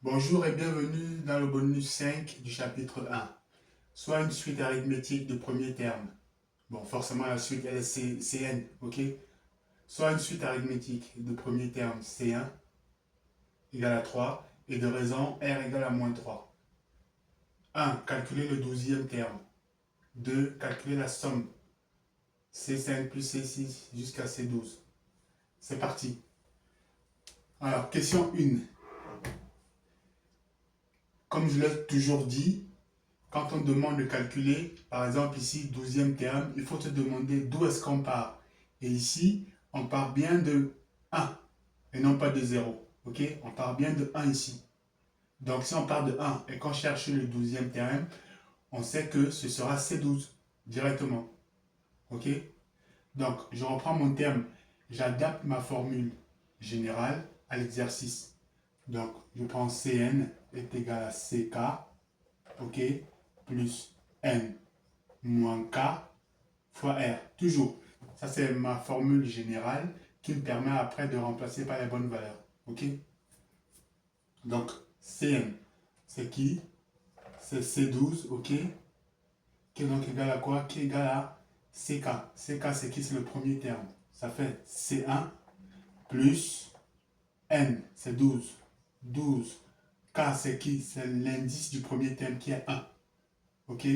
Bonjour et bienvenue dans le bonus 5 du chapitre 1. Soit une suite arithmétique de premier terme. Bon, forcément la suite elle est Cn, ok? Soit une suite arithmétique de premier terme C1 égale à 3 et de raison R égale à moins 3. 1. Calculer le 12e terme. 2. Calculer la somme C5 plus C6 jusqu'à C12. C'est parti. Alors, question 1. Comme je l'ai toujours dit, quand on demande de calculer, par exemple ici, 12e terme, il faut te demander d'où est-ce qu'on part. Et ici, on part bien de 1 et non pas de 0. Ok? On part bien de 1 ici. Donc si on part de 1 et qu'on cherche le 12e terme, on sait que ce sera C12 directement. Ok? Donc je reprends mon terme, j'adapte ma formule générale à l'exercice. Donc je prends Cn est égal à Ck, ok, plus N moins K fois R. Toujours. Ça, c'est ma formule générale qui me permet après de remplacer par les bonnes valeurs. OK? Donc, Cn, c'est qui? C'est C12, OK? Qui est donc égal à quoi? Qui est égal à Ck. Ck, c'est qui? C'est le premier terme. Ça fait C1 plus N, c'est 12. 12. K, c'est qui? C'est l'indice du premier terme qui est 1. OK?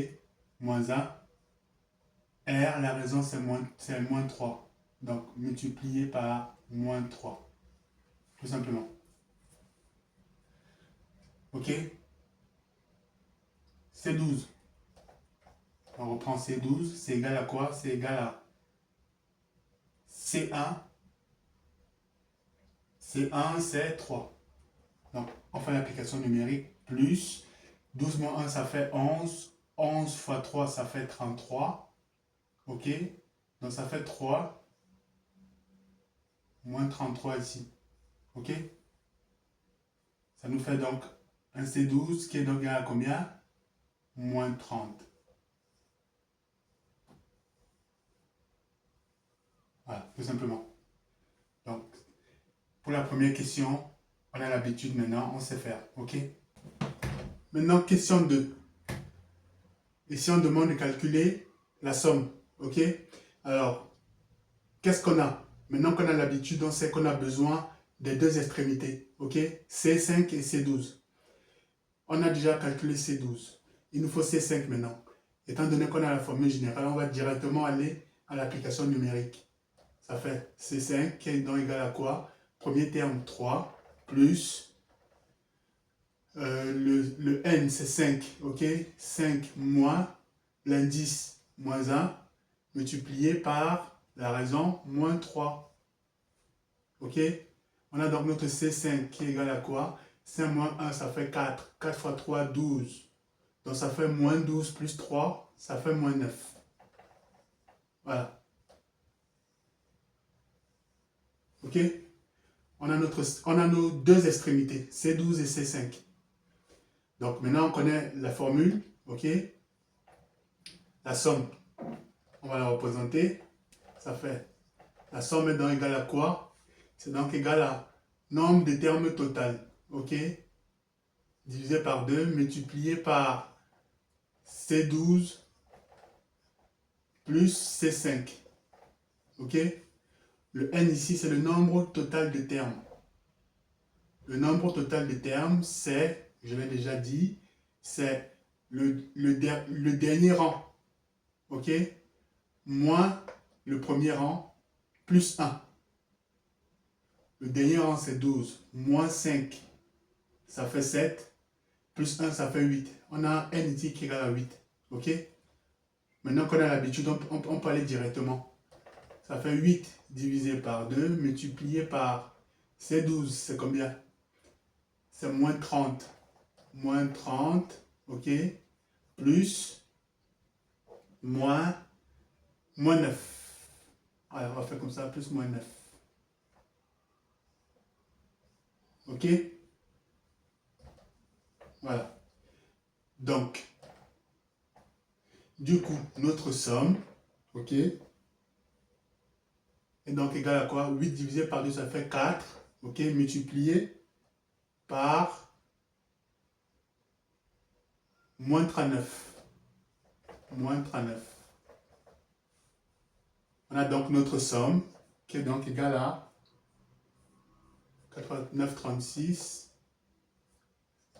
Moins 1. R, la raison c'est moins 3. Donc multiplié par moins 3. Tout simplement. Ok? C12. On reprend C12. C'est égal à quoi? C'est égal à C1. C1 c'est 3. Donc on fait l'application numérique. Plus 12 moins 1 ça fait 11. 11 fois 3 ça fait 33. Ok? Donc ça fait 3 moins 33 ici. Ok? Ça nous fait donc un C12 qui est donc égal à combien? Moins 30. Voilà, tout simplement. Donc, pour la première question, on a l'habitude maintenant, on sait faire. OK? Maintenant, question 2. Ici, on demande de calculer la somme. OK? Alors, qu'est-ce qu'on a? Maintenant qu'on a l'habitude, on sait qu'on a besoin des deux extrémités. OK? C5 et C12. On a déjà calculé C12. Il nous faut C5 maintenant. Étant donné qu'on a la formule générale, on va directement aller à l'application numérique. Ça fait C5 qui est donc égal à quoi? Premier terme 3 plus le N c'est 5, ok? 5 moins l'indice moins 1 multiplié par la raison moins 3. Ok? On a donc notre C5 qui est égal à quoi? 5 moins 1 ça fait 4. 4 fois 3, 12. Donc ça fait moins 12 plus 3, ça fait moins 9. Voilà. Ok? On a nos deux extrémités, C12 et C5. Donc maintenant on connaît la formule, ok? La somme, on va la représenter. Ça fait, la somme est donc égale à quoi? C'est donc égal à nombre de termes total, ok? Divisé par 2, multiplié par C12 plus C5, ok? Le N ici, c'est le nombre total de termes. Le nombre total de termes, c'est, je l'ai déjà dit, c'est le dernier rang, ok? Moins le premier rang, plus 1. Le dernier rang, c'est 12. Moins 5, ça fait 7. Plus 1, ça fait 8. On a n ici qui est égal à 8. Ok? Maintenant qu'on a l'habitude, on peut aller directement. Ça fait 8 divisé par 2, multiplié par C12, c'est combien? C'est moins 30. Moins 30, ok? Plus, moins 9. Alors, on va faire comme ça, plus moins 9. Ok? Voilà. Donc, du coup, notre somme, ok, est donc égale à quoi? 8 divisé par 2, ça fait 4, ok, multiplié par moins 39. Moins 39. On a donc notre somme qui est donc égale à 89, 36,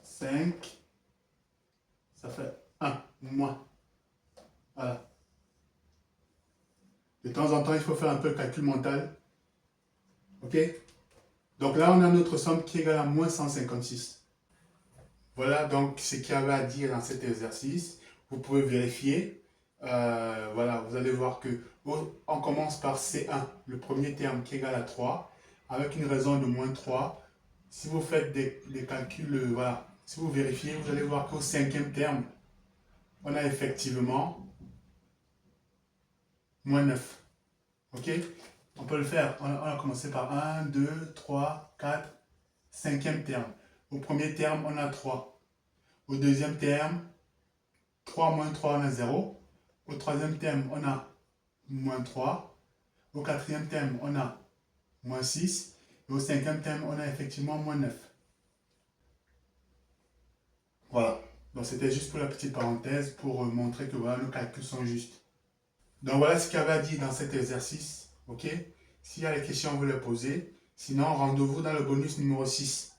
5, ça fait 1, moins. Voilà. De temps en temps, il faut faire un peu le calcul mental. Ok? Donc là, on a notre somme qui est égale à moins 156. Voilà donc ce qu'il y avait à dire dans cet exercice. Vous pouvez vérifier. Voilà, vous allez voir que on commence par C1, le premier terme qui est égal à 3, avec une raison de moins 3. Si vous faites des calculs, voilà, si vous vérifiez, vous allez voir qu'au cinquième terme, on a effectivement moins 9. Ok? On peut le faire. On a commencé par 1, 2, 3, 4, cinquième terme. Au premier terme, on a 3. Au deuxième terme, 3 moins 3, on a 0. Au troisième terme, on a moins 3. Au quatrième terme, on a moins 6. Et au cinquième terme, on a effectivement moins 9. Voilà. Donc c'était juste pour la petite parenthèse pour montrer que voilà, nos calculs sont justes. Donc voilà ce qu'il y avait à dire dans cet exercice. Ok? S'il y a des questions, vous les posez. Sinon, rendez-vous dans le bonus numéro 6.